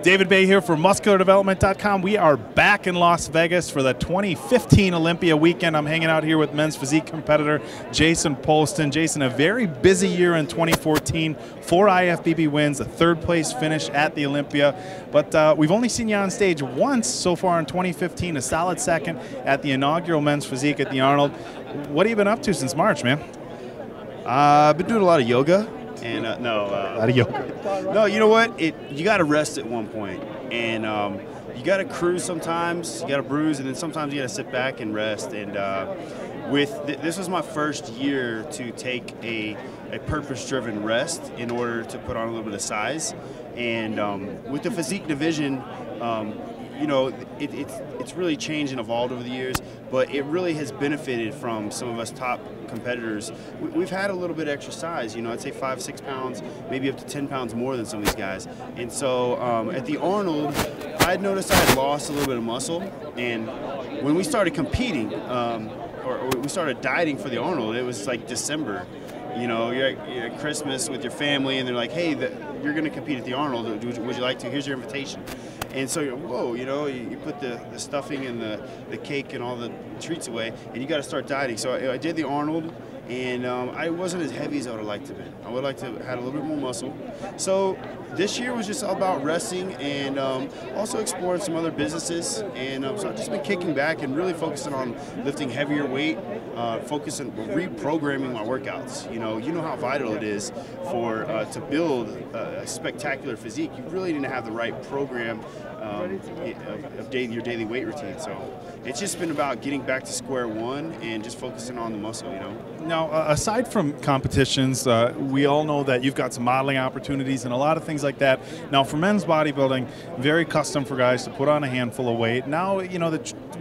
David Bay here for MuscularDevelopment.com. We are back in Las Vegas for the 2015 Olympia weekend. I'm hanging out here with men's physique competitor Jason Poston. Jason, a very busy year in 2014. 4 IFBB wins, a third place finish at the Olympia. But we've only seen you on stage once so far in 2015, a solid second at the inaugural men's physique at the Arnold. What have you been up to since March, man? I've been doing a lot of yoga. And a lot of yoga. No, you know what? You got to rest at one point, and you got to cruise sometimes. You got to bruise, and then sometimes you got to sit back and rest. And this was my first year to take a purpose-driven rest in order to put on a little bit of size. And with the physique division, you know, it's really changed and evolved over the years, but it really has benefited from some of us top competitors. We've had a little bit of extra size, you know, I'd say 5-6 pounds, maybe up to 10 pounds more than some of these guys. And so at the Arnold, I'd noticed I had lost a little bit of muscle, and when we started competing, or we started dieting for the Arnold, it was like December. You know, you're at Christmas with your family, and they're like, hey, you're going to compete at the Arnold. Would you like to? Here's your invitation. And so, whoa, you know, you put the stuffing and the cake and all the treats away, and you got to start dieting. So I did the Arnold, and I wasn't as heavy as I would have liked to be. I would like to have had a little bit more muscle. So this year was just all about resting and also exploring some other businesses. And so I've just been kicking back and really focusing on lifting heavier weight, focusing, reprogramming my workworkouts. You know how vital it is for to build a spectacular physique. You really need to have the right program of your daily weight routine. So it's just been about getting back to square one and just focusing on the muscle, you know. Now, aside from competitions, we all know that you've got some modeling opportunities and a lot of things like that. Now, for men's bodybuilding, very custom for guys to put on a handful of weight. Now, you know,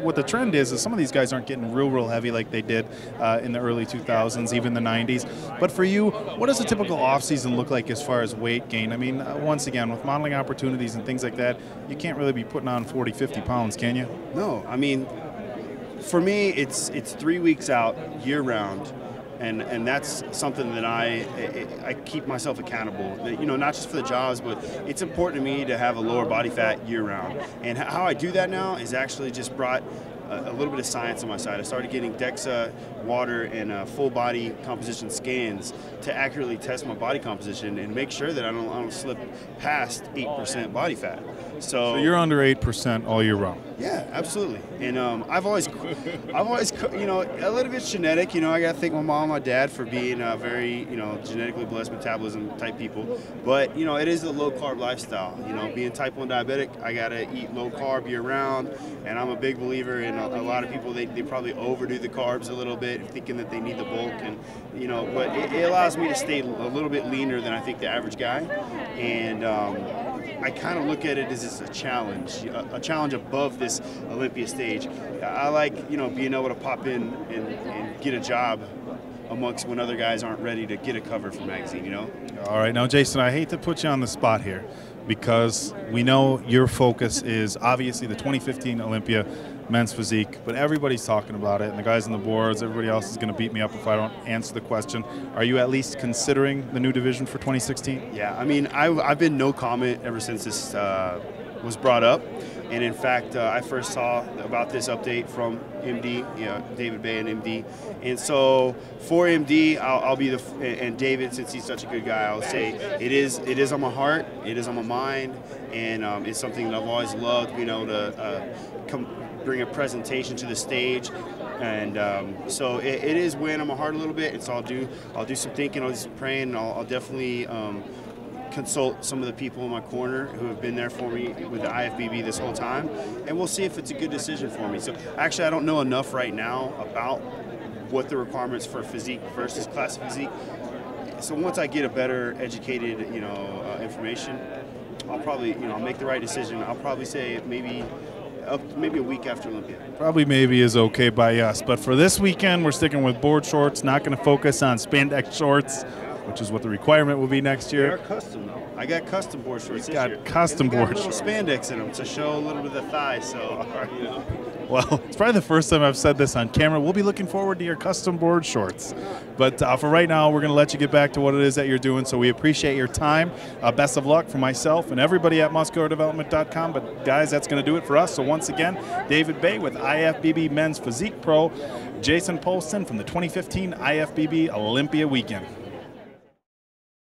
what the trend is some of these guys aren't getting real heavy like they did in the early 2000s, even the 90s. But for you, what does a typical off-season look like as far as weight gain? I mean, once again, with modeling opportunities and things like that, you can't really be putting on 40, 50 pounds, can you? No, I mean, for me, it's 3 weeks out, year-round. And that's something that I keep myself accountable. You know, not just for the jobs, but it's important to me to have a lower body fat year-round. And how I do that now is actually just brought a little bit of science on my side. I started getting DEXA, water, and full body composition scans to accurately test my body composition and make sure that I don't slip past 8% body fat. So you're under 8% all year round. Yeah, absolutely. And I've always, you know, a little bit's genetic. You know, I got to thank my mom and my dad for being very, you know, genetically blessed metabolism type people. But, you know, it is a low carb lifestyle. You know, being type 1 diabetic, I got to eat low carb year round. And I'm a big believer in a lot of people, they probably overdo the carbs a little bit, thinking that they need the bulk. And, you know, but it allows me to stay a little bit leaner than I think the average guy. And I kind of look at it as a challenge above this Olympia stage. I like, you know, being able to pop in and get a job amongst when other guys aren't ready to get a cover for magazine, you know? All right, now Jason, I hate to put you on the spot here because we know your focus is obviously the 2015 Olympia men's physique, but everybody's talking about it, and the guys on the boards, everybody else is going to beat me up if I don't answer the question. Are you at least considering the new division for 2016? Yeah, I mean, I've been no comment ever since this was brought up. And in fact, I first saw about this update from MD, you know, David Bay and MD. And so for MD, I'll be and David, since he's such a good guy, I'll say it is on my heart, it is on my mind, and it's something that I've always loved, being able to bring a presentation to the stage. And so it is weighing on my heart a little bit. And so I'll do some thinking, I'll do some praying, and I'll definitely consult some of the people in my corner who have been there for me with the IFBB this whole time, and we'll see if it's a good decision for me. So actually I don't know enough right now about what the requirements for physique versus classic physique. So once I get a better educated, you know, information, I'll probably, you know, I'll make the right decision. I'll probably say maybe a week after Olympia. Probably maybe is okay by us, but for this weekend we're sticking with board shorts, not going to focus on spandex shorts, which is what the requirement will be next year. They're custom though. I got custom board shorts this year. Custom board shorts. shorts. Spandex in them to show a little bit of the thigh, so you know. Well, it's probably the first time I've said this on camera. We'll be looking forward to your custom board shorts. But for right now, we're going to let you get back to what it is that you're doing. So we appreciate your time. Best of luck for myself and everybody at musculardevelopment.com. But guys, that's going to do it for us. So once again, David Bay with IFBB Men's Physique Pro, Jason Poston from the 2015 IFBB Olympia Weekend.